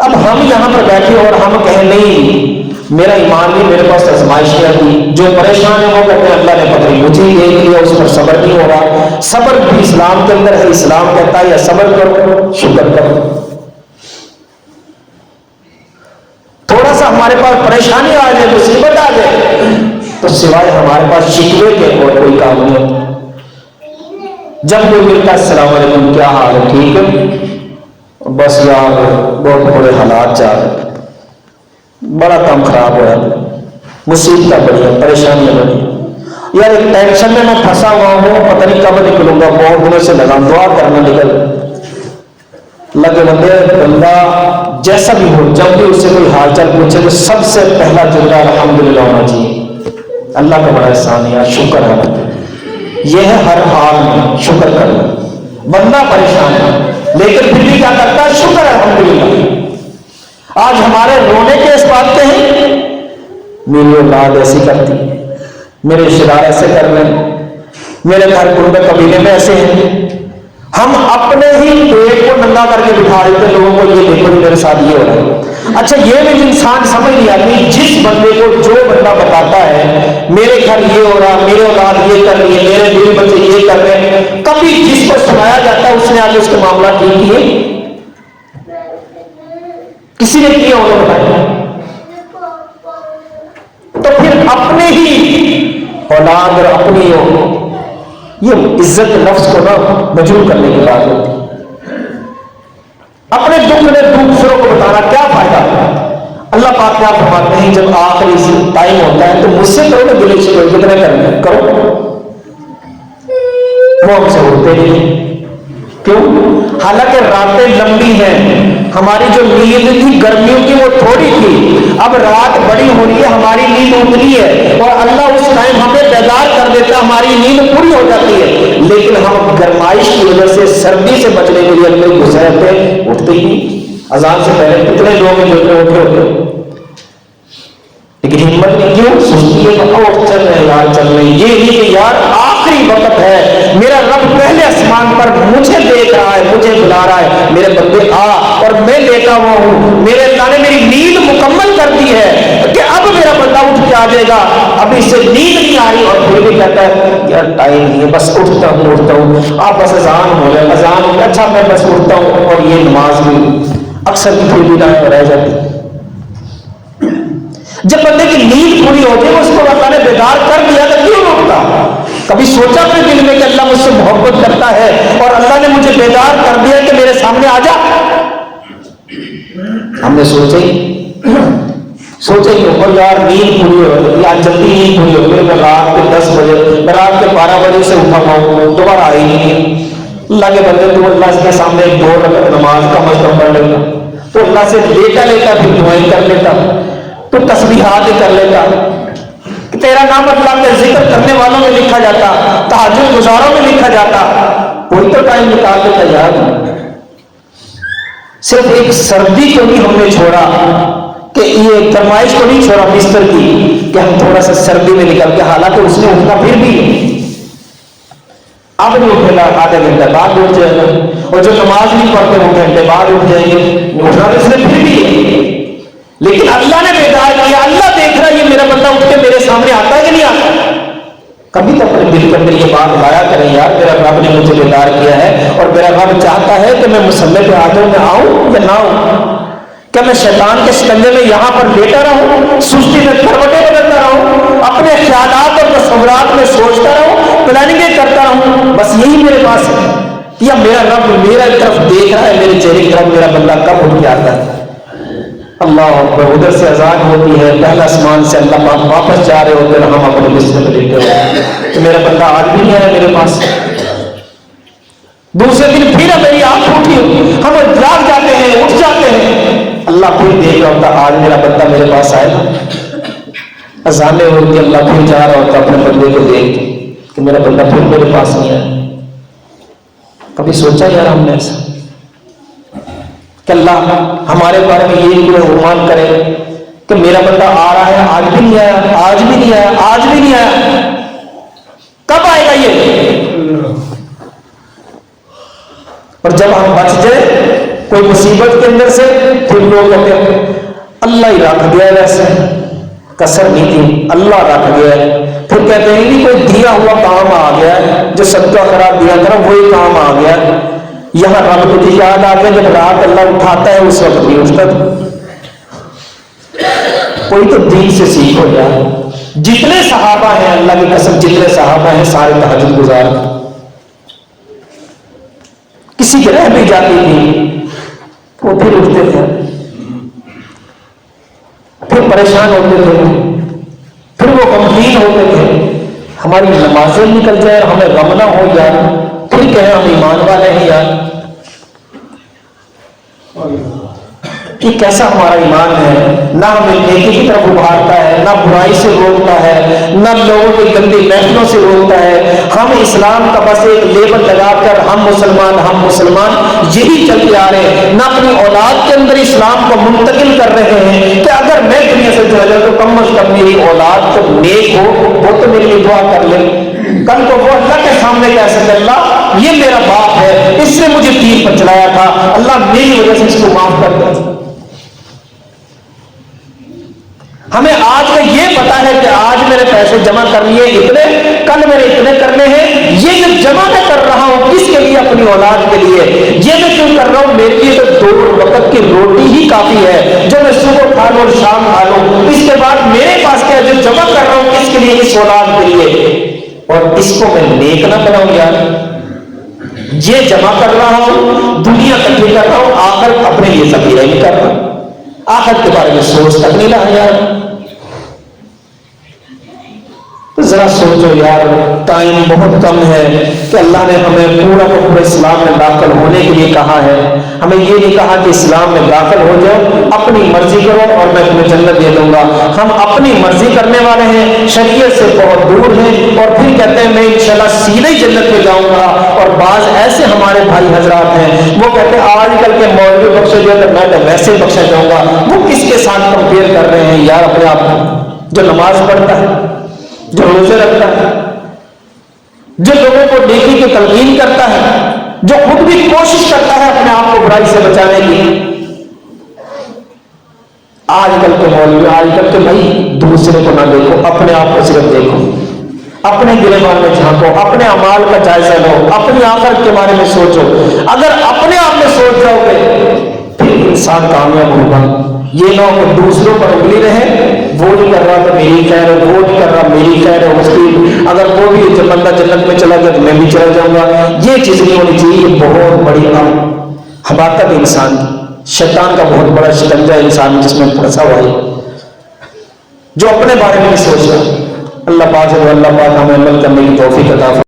اب ہم یہاں پر بیٹھے اور ہم کہیں نہیں میرا ایمان نہیں، میرے پاس آزمائشیں آتی، جو پریشان ہے وہ کہتے ہیں اللہ نے پتہ نہیں مجھے ہی دیکھ لیا، اس پر صبر نہیں ہو رہا۔ صبر بھی اسلام کے اندر ہے، اسلام کہتا ہے یا صبر کرو شکر کرو۔ تھوڑا سا ہمارے پاس پریشانی آ جائے، مصیبت آ جائے تو سوائے ہمارے پاس شکوے کے اور کوئی کام نہیں ہوتا۔ جب کوئی ملتا ہے السلام علیکم کیا حال ہے، ٹھیک ہے، بس یار بہت بڑے حالات جا رہے، بڑا کام خراب ہوا، مصیبتیں بڑی ہیں، پریشانیاں بڑی ہیں، یار ایک ٹینشن میں پھنسا ہوا ہوں، پتہ نہیں کب نکلوں گا، بہت دنوں سے لگا دعا کرنا نکل لگے بندے۔ بندہ جیسا بھی ہو جب بھی اس سے کوئی حال چال پوچھے تو سب سے پہلا جملہ الحمدللہ ہونا چاہیے، اللہ کا بڑا احسان ہے، شکر ہے، یہ ہے ہر حال میں شکر کرنا۔ بندہ پریشان ہے لیکن پھر بھی کیا کرتا ہے، شکر ہے الحمدللہ۔ آج ہمارے رونے کے اس بات کے ہیں میری اولاد ایسی کرتی، میرے رشتے دار ایسے کر رہے ہیں، میرے گھر کنبے قبیلے میں ایسے ہیں۔ ہم اپنے ہی پیٹ کو ننگا کر کے بٹھا دیتے لوگوں کو، یہ دیکھو میرے ساتھ یہ ہو رہا ہے۔ اچھا یہ بھی انسان سمجھ نہیں آتی، جس بندے کو جو بندہ بتاتا ہے میرے گھر یہ ہو رہا، میرے اولاد یہ کر رہی ہے، میرے بیوی بچے یہ کر رہے ہیں، کبھی جس کو سنایا جاتا ہے اس نے آگے اس کے معاملہ ٹھیک کیے؟ کسی نے کیا انہوں نے بتایا؟ تو پھر اپنے ہی اولاد اور اپنی یہ عزت نفس کو نا مجروح کرنے کی بات ہوتی ہے۔ اپنے دکھ میں دوسروں کو بتانا کیا فائدہ؟ اللہ پاک کیا فرماتے ہیں، جب آخری ٹائم ہوتا ہے تو مجھ سے کرو نا گلے شکوے کتنے کرنے کرو، وہ ہم سے ہوتے نہیں۔ کیوں؟ حالانکہ راتیں لمبی ہیں، ہماری جو نیند تھی گرمیوں کی وہ تھوڑی تھی، اب رات بڑی ہو رہی ہے، ہماری نیند اتنی ہے اور اللہ اس ٹائم ہمیں بیدار کر دیتا، ہماری نیند پوری ہو جاتی ہے، لیکن ہم گرمائش کی وجہ سے سردی سے بچنے کے لیے اپنے گزرتے اٹھتے ہی اذان سے پہلے کتنے لوگ ہیں جو اٹھے ہوتے، لیکن ہمت نہیں، کیوں؟ سستی ہے تو اور چل رہے یار چل رہے، یہ نہیں کہ یار آخری وقت ہے، میرا رب پہلے آسمان پر مجھے دیکھ رہا ہے، مجھے بلا رہا ہے، میرے بندے آ، اور میں لیٹا ہوا ہوں، میرے اللہ نے میری نیند مکمل کر دی ہے کہ اب میرا بندہ اٹھ کے آ جائے گا، ابھی سے نیند نہیں آ رہی، اور پھر بھی کہتا ہے یار ٹائم نہیں ہے، بس اٹھتا ہوں آپ بس اذان ہو جائے، اذان ہو، اچھا میں بس اٹھتا ہوں، اور یہ نماز بھی اکثر کی پھر بھی رہ جاتی۔ جب بندے کی نیند پوری ہو جائے، اس کو اللہ نے بیدار کر دیا تو کیوں اٹھتا؟ کبھی سوچا اپنے دل میں کہ اللہ مجھ سے محبت کرتا ہے اور اللہ نے مجھے بیدار کر دیا کہ میرے سامنے آ جا؟ ہم نے سوچا ہی اور یار نیند پوری ہو رہی ہے، آج جلدی نیند پوری ہو گئی، میں رات کے 10 بجے میں رات کے 12 بجے سے اٹھا ہوں، دوبارہ آئی نہیں۔ اللہ کے بندے تو اللہ کے سامنے 2 رکعت نماز کم از کم پڑھ لیتا، تو اللہ سے لیٹا پھر دعائیں کر لیتا، تو تسبیحات کر لیتا، تیرا نام اللہ کے ذکر کرنے والوں میں لکھا جاتا، تہجد گزاروں میں لکھا جاتا، کوئی تو ٹائم نکال دیتا یار۔ صرف ایک سردی کو بھی ہم نے چھوڑا، کہ یہ فرمائش کو نہیں چھوڑا بستر کی کہ ہم تھوڑا سا سردی میں نکل کے، حالانکہ اس نے اٹھنا پھر بھی اب نہیں اٹھے گا، آدھے گھنٹے بعد اٹھ جائے گا، اور جو نماز نہیں پڑھتے وہ گھنٹے بعد اٹھ جائیں گے، اٹھنا تو اس نے پھر بھی ہے، لیکن اللہ نے بیدار کیا، اللہ دیکھ رہا ہے یہ میرا بندہ اٹھ کے میرے سامنے آتا ہے کہ نہیں آتا؟ کبھی تو اپنے دل کے اندر یہ بات لایا کریں یار، میرا رب نے مجھے بیدار کیا ہے اور میرا رب چاہتا ہے کہ میں مصلی پہ آ جاؤں، میں آؤں یا نہ آؤں؟ کیا میں شیطان کے شکنجے میں یہاں پر لیٹا رہوں، سستی میں کروٹیں بدلتا رہوں، اپنے خیالات اور تصورات میں سوچتا رہوں، پلاننگیں کرتا رہوں؟ بس یہی میرے پاس ہے، یا میرا رب میرا طرف دیکھ رہا ہے، میرے چہرے کی طرف میرا بندہ کب اٹھ کے آتا ہے؟ اللہ اکبر، ادھر سے اذان ہوتی ہے، پہلا آسمان سے اللہ پاک واپس جا رہے ہوتے ہیں، ہم اپنے بستر پہ لیٹے ہوئے ہیں کہ میرا بندہ آج بھی نہیں آیا میرے پاس۔ دوسرے دن پھر میری آنکھ اٹھی، ہم جاگ جاتے ہیں، اٹھ جاتے ہیں، اللہ پھر دیکھ رہا ہوتا آج میرا بندہ میرے پاس آئے گا۔ اذانیں ہوتی، اللہ پھر جا رہا ہوتا اپنے بندے کو دیکھ کہ میرا بندہ پھر میرے پاس نہیں آیا۔ کبھی سوچا یار ہم نے ایسا کہ اللہ ہمارے بارے میں یہ کوئی گمان کرے کہ میرا بندہ آ رہا ہے، آج بھی نہیں آیا، آج بھی نہیں آیا، آج بھی نہیں آیا، کب آئے گا یہ؟ اور جب ہم بچ جائے کوئی مصیبت کے اندر سے، پھر لوگ کہتے ہیں اللہ ہی رکھ گیا، ویسے کسر نہیں تھی، اللہ رکھ گیا ہے۔ پھر کہتے ہیں کہ کوئی دیا ہوا کام آ گیا ہے، جو صدقہ خیرات دیا کرا وہی کام آ گیا۔ یہاں رب تجھے یاد آ گیا جب رات اللہ اٹھاتا ہے اس وقت نہیں اٹھتا۔ کوئی تو دین سے سیکھ ہو جائے۔ جتنے صحابہ ہیں اللہ کی قسم، جتنے صحابہ ہیں سارے تہجد گزار، کسی کی رہ بھی جاتی تھی وہ پھر اٹھتے تھے، پھر پریشان ہوتے تھے، پھر وہ غمگین ہوتے تھے۔ ہماری نمازیں نکل جائے ہمیں غم نہ ہو یار، پھر کہیں ہم ایمان والے ہیں یار۔ کہ کیسا ہمارا ایمان ہے، نہ ہمیں نیکی کی طرف ابھارتا ہے، نہ برائی سے روکتا ہے، نہ لوگوں کی گندی محفلوں سے روکتا ہے۔ ہم اسلام کا بس ایک لیبل لگا کر ہم مسلمان یہی چلتے آ رہے ہیں، نہ اپنی اولاد کے اندر اسلام کو منتقل کر رہے ہیں کہ اگر میں دنیا سے چلا جاؤں تو کم از کم میری اولاد تو نیک ہو، وہ تو میری دعا کر لے، کل کو وہ اللہ کے سامنے کہہ سکے اللہ یہ میرا باپ ہے، اس نے مجھے تیر پر چلایا تھا، اللہ میری وجہ سے اس کو معاف کر دے۔ ہمیں آج کا یہ پتا ہے کہ آج میرے پیسے جمع کر لیے اتنے، کل میرے اتنے کرنے ہیں، یہ جو جمع میں کر رہا ہوں کس کے لیے؟ اپنی اولاد کے لیے۔ یہ میں کیوں کر رہا ہوں؟ میرے لیے تو 2 وقت کی روٹی ہی کافی ہے جو میں صبح کھا لوں اور شام کھا لوں، اس کے بعد میرے پاس کیا جو جمع کر رہا ہوں کس کے لیے؟ اس اولاد کے لیے۔ اور اس کو میں نیک نہ بناؤں یار، یہ جمع کر رہا ہوں، دنیا اکٹھی کر رہا ہوں، آخر اپنے لیے ذخیرہ نہیں کر رہا، آخر کے بارے میں سوچ تک نہیں رہا یار۔ تو ذرا سوچو یار، ٹائم بہت کم ہے کہ اللہ نے ہمیں پورا کا پورا اسلام میں داخل ہونے کے لیے کہا ہے۔ ہمیں یہ نہیں کہا کہ اسلام میں داخل ہو جاؤ، اپنی مرضی کرو اور میں تمہیں جنت دے دوں گا۔ ہم اپنی مرضی کرنے والے ہیں، شریعت سے بہت دور ہیں، اور پھر کہتے ہیں میں انشاءاللہ سیدھے ہی جنت میں جاؤں گا۔ اور بعض ایسے ہمارے بھائی حضرات ہیں وہ کہتے ہیں آج کل کے مولوی بخشے جو ہے میں تو ویسے بخشا جاؤں گا۔ وہ کس کے ساتھ کمپیئر کر رہے ہیں یار اپنے آپ کو؟ جو نماز پڑھتا ہے، جو روزے رکھتا ہے، جو لوگوں کو نیکی کی تلقین کرتا ہے، جو خود بھی کوشش کرتا ہے اپنے آپ کو برائی سے بچانے کی۔ آج کل کے مولوی، آج کل کے بھائی دوسرے کو نہ دیکھو، اپنے آپ کو صرف دیکھو، اپنے گریبان میں جھانکو، اپنے اعمال کا جائزہ لو، اپنی آخرت کے بارے میں سوچو۔ اگر اپنے آپ میں سوچ جاؤ گے پھر انسان کامیاب ہوگا۔ یہ نہ ہو کہ دوسروں پر انگلی رہے، وہ نہیں کر رہا تو میری خیر ہے، وہ نہیں کر رہا میری خیر ہے، اس کی اگر وہ بھی جب بندہ جنت میں چلا گیا تو میں بھی چلا جاؤں گا۔ یہ چیز نہیں ہونی چاہیے۔ یہ بہت بڑی حماقت انسان کی، شیطان کا بہت بڑا شکنجہ انسان جس میں پھنسا ہوا ہے، جو اپنے بارے میں نہیں سوچ رہا۔ اللہ پاک ہمیں عمل کرنے کی توفیق عطا فرمائے۔